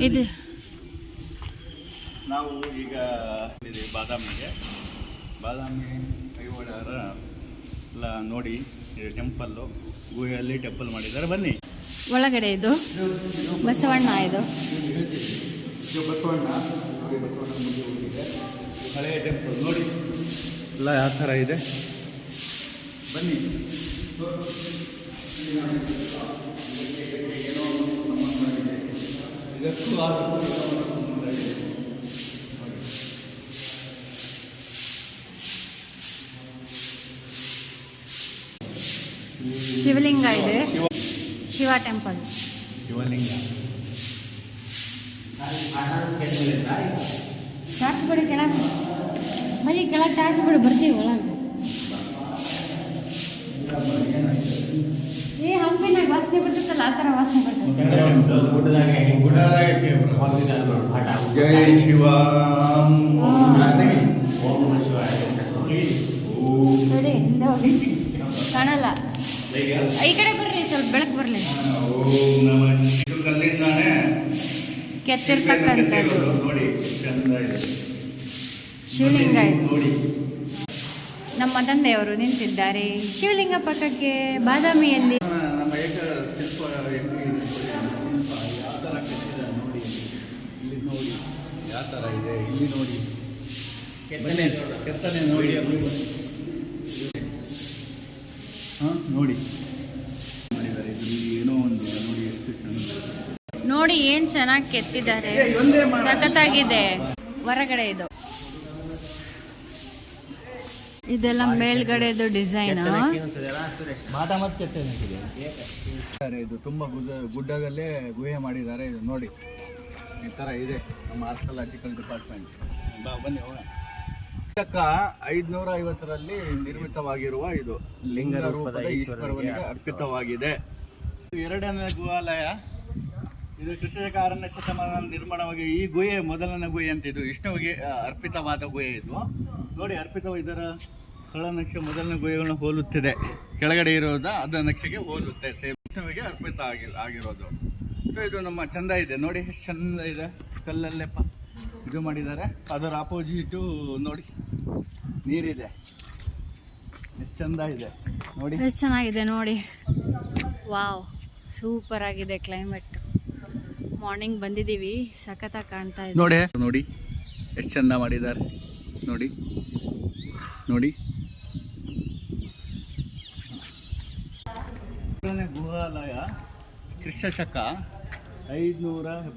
ಇದು ನಾವು ಈಗ ಬಾದಾಮಿ ಐಹೊಳೆರ ಎಲ್ಲ ನೋಡಿ ಟೆಂಪಲ್ಲು ಗುಹೆಯಲ್ಲಿ ಟೆಂಪಲ್ ಮಾಡಿದ್ದಾರೆ. ಬನ್ನಿ ಒಳಗಡೆ. ಇದು ಬಸವಣ್ಣ. ಇದು ಬಸವಣ್ಣ ಹಳೆಯ ಟೆಂಪಲ್ ನೋಡಿ ಎಲ್ಲ ಯಾವ ಥರ ಇದೆ. ಬನ್ನಿ. ಶಿವಲಿಂಗ ಇದೆ. ಶಿವ ಟೆಂಪಲ್. ಶಿವಲಿಂಗ ಚಾರ್ಜ್ ಬಿಡಿ ಕೆಳಗೆ. ಮನೆ ಕೆಳಗೆ ಚಾರ್ಜ್ ಬಿಡಿ, ಬರ್ತೀವಿ ಒಳಗೆ. ಹಂಪಿನಾಗ ವಾಸನೆ ಬರ್ತೈತಲ್ಲ, ಆ ಥರ ವಾಸನೆ ಬರ್ತೈತೆ. ಜೈ ಶಿವ. ನೋಡಿ ಹಿಂದೆ ಹೋಗಿ ಕಾಣಲ್ಲ. ಈ ಕಡೆ ಬರ್ರಿ, ಸ್ವಲ್ಪ ಬೆಳಕು ಬರಲಿ. ಕೆತ್ತಿರ್ತಕ್ಕಂಥದ್ದು ನೋಡಿ ಚಂದ ಇದೆ ಶಿವಲಿಂಗ. ಇದು ನಮ್ಮ ತಂದೆಯವರು ನಿಂತಿದ್ದಾರೆ ಶಿವಲಿಂಗ ಪಕ್ಕಕ್ಕೆ ಬಾದಾಮಿಯಲ್ಲಿ. ನಮ್ಮ ಏಕ ಶಿಲ್ಪ ಯಾವ ಥರ ಕೆತ್ತಿದೆ ನೋಡಿ. ಇಲ್ಲಿ ನೋಡಿ ಯಾವ ಥರ ಇದೆ. ಇಲ್ಲಿ ನೋಡಿ ಕೆತ್ತನೆ ನೋಡಿ. ಹಾಂ ನೋಡಿ ಮಾಡಿದ್ದಾರೆ. ಇದರಲ್ಲಿ ಏನೋ ಒಂದು ನೋಡಿ ಎಷ್ಟು ಚೆನ್ನಾಗಿ. ನೋಡಿ ಏನು ಚೆನ್ನಾಗಿ ಕೆತ್ತಿದ್ದಾರೆ, ಸಖತ್ತಾಗಿದೆ. ಹೊರಗಡೆ ಇದೆಲ್ಲ ಮೇಲ್ಗಡೆದು ಡಿಸೈನ್. ಇದು ತುಂಬ ಗುಡ್ಡದಲ್ಲೇ ಗುಹೆ ಮಾಡಿದ್ದಾರೆ. ಇದು ನೋಡಿ ಈ ಥರ ಇದೆ ನಮ್ಮ ಆರ್ಕಿಯಾಲಜಿಕಲ್ ಡಿಪಾರ್ಟ್ಮೆಂಟ್. ಬನ್ನಿ ಹೋಗೋಣ. 550ರಲ್ಲಿ ನಿರ್ಮಿತವಾಗಿರುವ ಇದು ಲಿಂಗ ರೂಪದ ಈಶ್ವರನಿಗೆ ಅರ್ಪಿತವಾಗಿದೆ. ಎರಡನೇ ಗುಹಾಲಯ. ಇದು ಕ್ರಿಸ್ತಶಕ 6ನೇ ಶತಮಾನ ನಿರ್ಮಾಣವಾಗಿ ಈ ಗುಹೆ ಮೊದಲನೇ ಗುಹೆ ಅಂತ. ಇದು ವಿಷ್ಣುವಿಗೆ ಅರ್ಪಿತವಾದ ಗುಹೆ. ಇದು ನೋಡಿ ಇದರ ಸ್ಥಳ ನಕ್ಷೆ ಮೊದಲನೇ ಗುಹೆಗಳನ್ನ ಹೋಲುತ್ತಿದೆ. ಕೆಳಗಡೆ ಇರೋದು ಅದರ ನಕ್ಷೆಗೆ ಹೋಲುತ್ತೆ. ಸೇಮ್ ವಿಷ್ಣುವಿಗೆ ಅರ್ಪಿತ ಆಗಿರೋದು. ಸೊ ಇದು ನಮ್ಮ ಚಂದ ಇದೆ ನೋಡಿ, ಎಷ್ಟು ಚಂದ ಇದೆ. ಕಲ್ಲಲ್ಲೇ ಇದು ಮಾಡಿದ್ದಾರೆ. ಅದರ ಆಪೋಸಿಟು ನೋಡಿ ನೀರಿದೆ. ಎಷ್ಟು ಚಂದ ಇದೆ ನೋಡಿ, ಎಷ್ಟು ಚೆನ್ನಾಗಿದೆ ನೋಡಿ. ವಾವ್, ಸೂಪರ್ ಆಗಿದೆ ಕ್ಲೈಮೇಟ್. ಮಾರ್ನಿಂಗ್ ಬಂದಿದ್ದೀವಿ, ಸಖತ್ತಾಗಿ ಕಾಣ್ತಾ ಇದೆ. ನೋಡಿ ಎಷ್ಟು ಚಂದ ಮಾಡಿದ್ದಾರೆ ನೋಡಿ. ಗುಹಾಲಯ ಕ್ರಿಸ್ತಶಕ 570